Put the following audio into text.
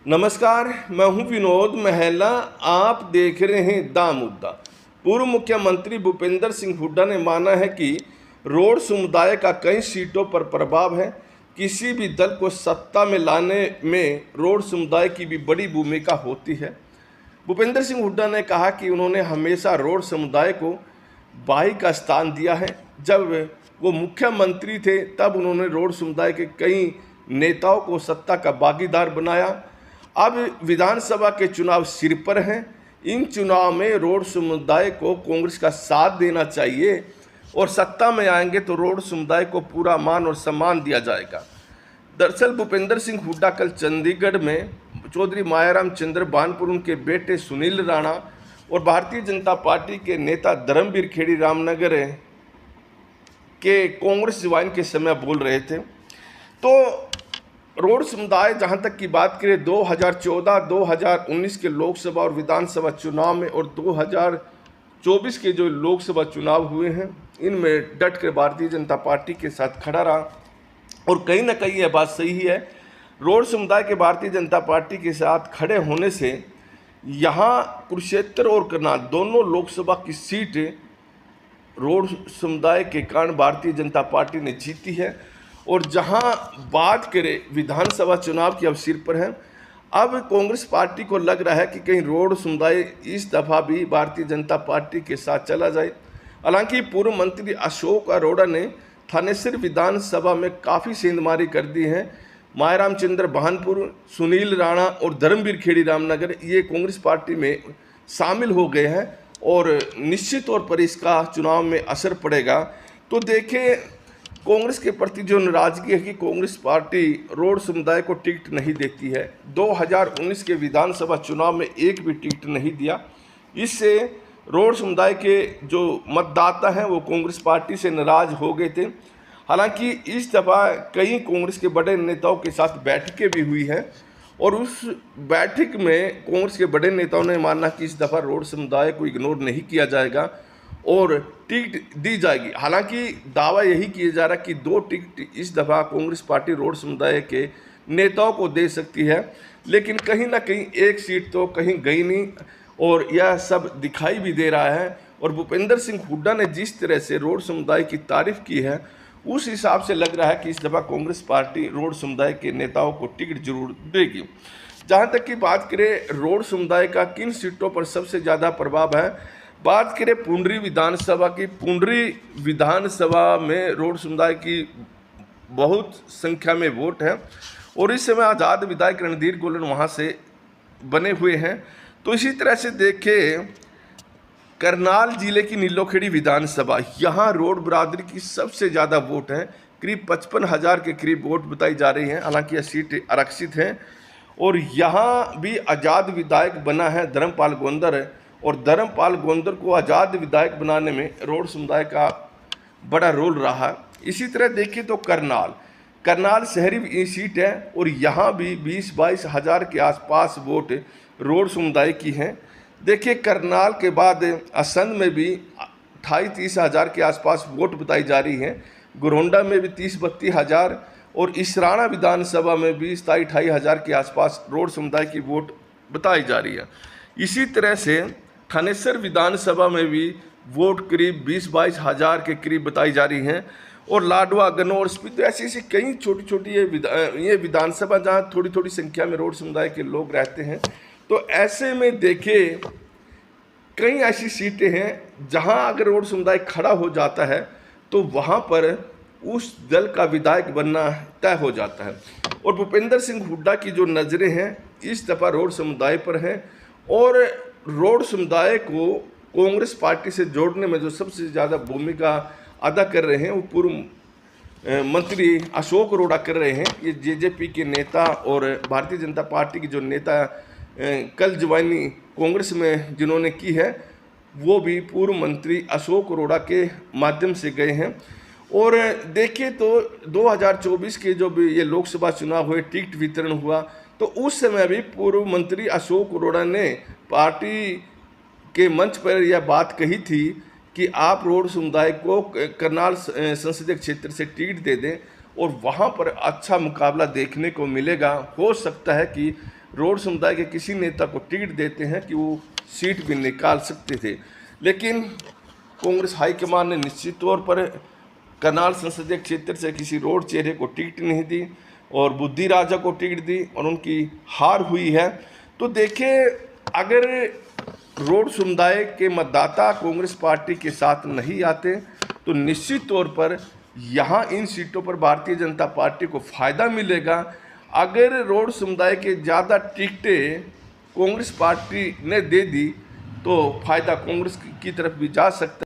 नमस्कार, मैं हूं विनोद महला। आप देख रहे हैं दा मुद्दा। पूर्व मुख्यमंत्री भूपेंद्र सिंह हुड्डा ने माना है कि रोड समुदाय का कई सीटों पर प्रभाव है। किसी भी दल को सत्ता में लाने में रोड समुदाय की भी बड़ी भूमिका होती है। भूपेंद्र सिंह हुड्डा ने कहा कि उन्होंने हमेशा रोड समुदाय को बाई का स्थान दिया है। जब वो मुख्यमंत्री थे तब उन्होंने रोड समुदाय के कई नेताओं को सत्ता का भागीदार बनाया। अब विधानसभा के चुनाव सिर पर हैं। इन चुनाव में रोड समुदाय को कांग्रेस का साथ देना चाहिए और सत्ता में आएंगे तो रोड समुदाय को पूरा मान और सम्मान दिया जाएगा। दरअसल भूपेंद्र सिंह हुड्डा कल चंडीगढ़ में चौधरी मायाराम चंद्र भानपुर, उनके बेटे सुनील राणा और भारतीय जनता पार्टी के नेता धर्मवीर खेड़ी रामनगर के कांग्रेस ज्वाइन के समय बोल रहे थे। तो रोड समुदाय जहां तक की बात करें 2014, 2019 के लोकसभा और विधानसभा चुनाव में और 2024 के जो लोकसभा चुनाव हुए हैं, इनमें डट कर भारतीय जनता पार्टी के साथ खड़ा रहा। और कहीं ना कहीं यह बात सही है, रोड समुदाय के भारतीय जनता पार्टी के साथ खड़े होने से यहाँ कुरुक्षेत्र और करनाल दोनों लोकसभा की सीट रोड समुदाय के कारण भारतीय जनता पार्टी ने जीती है। और जहां बात करें विधानसभा चुनाव की अब सिर पर है, अब कांग्रेस पार्टी को लग रहा है कि कहीं रोड समुदाय इस दफ़ा भी भारतीय जनता पार्टी के साथ चला जाए। हालांकि पूर्व मंत्री अशोक अरोड़ा ने थानेसर विधानसभा में काफ़ी सेंधमारी कर दी है। मायाराम चंद्र भानपुर, सुनील राणा और धर्मवीर खेड़ी रामनगर ये कांग्रेस पार्टी में शामिल हो गए हैं और निश्चित तौर पर इसका चुनाव में असर पड़ेगा। तो देखें, कांग्रेस के प्रति जो नाराजगी है कि कांग्रेस पार्टी रोड समुदाय को टिकट नहीं देती है। 2019 के विधानसभा चुनाव में एक भी टिकट नहीं दिया। इससे रोड समुदाय के जो मतदाता हैं वो कांग्रेस पार्टी से नाराज हो गए थे। हालांकि इस दफ़ा कई कांग्रेस के बड़े नेताओं के साथ बैठकें भी हुई हैं और उस बैठक में कांग्रेस के बड़े नेताओं ने माना कि इस दफ़ा रोड समुदाय को इग्नोर नहीं किया जाएगा और टिकट दी जाएगी। हालांकि दावा यही किया जा रहा है कि 2 टिकट इस दफ़ा कांग्रेस पार्टी रोड समुदाय के नेताओं को दे सकती है, लेकिन कहीं ना कहीं एक सीट तो कहीं गई नहीं और यह सब दिखाई भी दे रहा है। और भूपेंद्र सिंह हुड्डा ने जिस तरह से रोड समुदाय की तारीफ की है, उस हिसाब से लग रहा है कि इस दफ़ा कांग्रेस पार्टी रोड समुदाय के नेताओं को टिकट जरूर देगी। जहाँ तक की बात करें रोड समुदाय का किन सीटों पर सबसे ज़्यादा प्रभाव है, बात करें पुंडरी विधानसभा की। पुंडरी विधानसभा में रोड समुदाय की बहुत संख्या में वोट है और इस समय आज़ाद विधायक रणधीर गोलन वहां से बने हुए हैं। तो इसी तरह से देखें करनाल जिले की नीलोखेड़ी विधानसभा, यहाँ रोड बरादरी की सबसे ज़्यादा वोट है। करीब 55,000 के करीब वोट बताई जा रही हैं। हालांकि यह सीट आरक्षित है और यहाँ भी आज़ाद विधायक बना है धर्मपाल गोंदर और धर्मपाल गोंदर को आज़ाद विधायक बनाने में रोड समुदाय का बड़ा रोल रहा। इसी तरह देखिए तो करनाल शहरी सीट है और यहाँ भी 20-22 हज़ार के आसपास वोट रोड समुदाय की हैं। देखिए करनाल के बाद असंध में भी 28-30 हज़ार के आसपास वोट बताई जा रही हैं। गोरौंडा में भी 30-32 हज़ार और इसराना विधानसभा में भी 27-28 हज़ार के आसपास रोड समुदाय की वोट बताई जा रही है। इसी तरह से थानेसर विधानसभा में भी वोट करीब 20-22 हज़ार के करीब बताई जा रही हैं और लाडवा, गन्नौर, स्पीति ऐसी कई छोटी छोटी ये विधानसभा जहाँ थोड़ी थोड़ी संख्या में रोड समुदाय के लोग रहते हैं। तो ऐसे में देखें कई ऐसी सीटें हैं जहां अगर रोड समुदाय खड़ा हो जाता है तो वहां पर उस दल का विधायक बनना तय हो जाता है। और भूपेंद्र सिंह हुड्डा की जो नज़रें हैं इस दफ़ा रोड समुदाय पर हैं और रोड समुदाय को कांग्रेस पार्टी से जोड़ने में जो सबसे ज़्यादा भूमिका अदा कर रहे हैं वो पूर्व मंत्री अशोक अरोड़ा कर रहे हैं। ये जेजेपी के नेता और भारतीय जनता पार्टी के जो नेता कल ज्वाइनिंग कांग्रेस में जिन्होंने की है वो भी पूर्व मंत्री अशोक अरोड़ा के माध्यम से गए हैं। और देखिए तो 2024 के जो भी ये लोकसभा चुनाव हुए, टिकट वितरण हुआ, तो उस समय भी पूर्व मंत्री अशोक अरोड़ा ने पार्टी के मंच पर यह बात कही थी कि आप रोड समुदाय को करनाल संसदीय क्षेत्र से टिकट दे दें और वहाँ पर अच्छा मुकाबला देखने को मिलेगा। हो सकता है कि रोड समुदाय के किसी नेता को टिकट देते हैं कि वो सीट भी निकाल सकते थे, लेकिन कांग्रेस हाईकमान ने निश्चित तौर पर करनाल संसदीय क्षेत्र से किसी रोड चेहरे को टिकट नहीं दी और बुद्धि राजा को टिकट दी और उनकी हार हुई है। तो देखिए, अगर रोड समुदाय के मतदाता कांग्रेस पार्टी के साथ नहीं आते तो निश्चित तौर पर यहाँ इन सीटों पर भारतीय जनता पार्टी को फ़ायदा मिलेगा। अगर रोड समुदाय के ज़्यादा टिकटें कांग्रेस पार्टी ने दे दी तो फ़ायदा कांग्रेस की तरफ भी जा सकता है।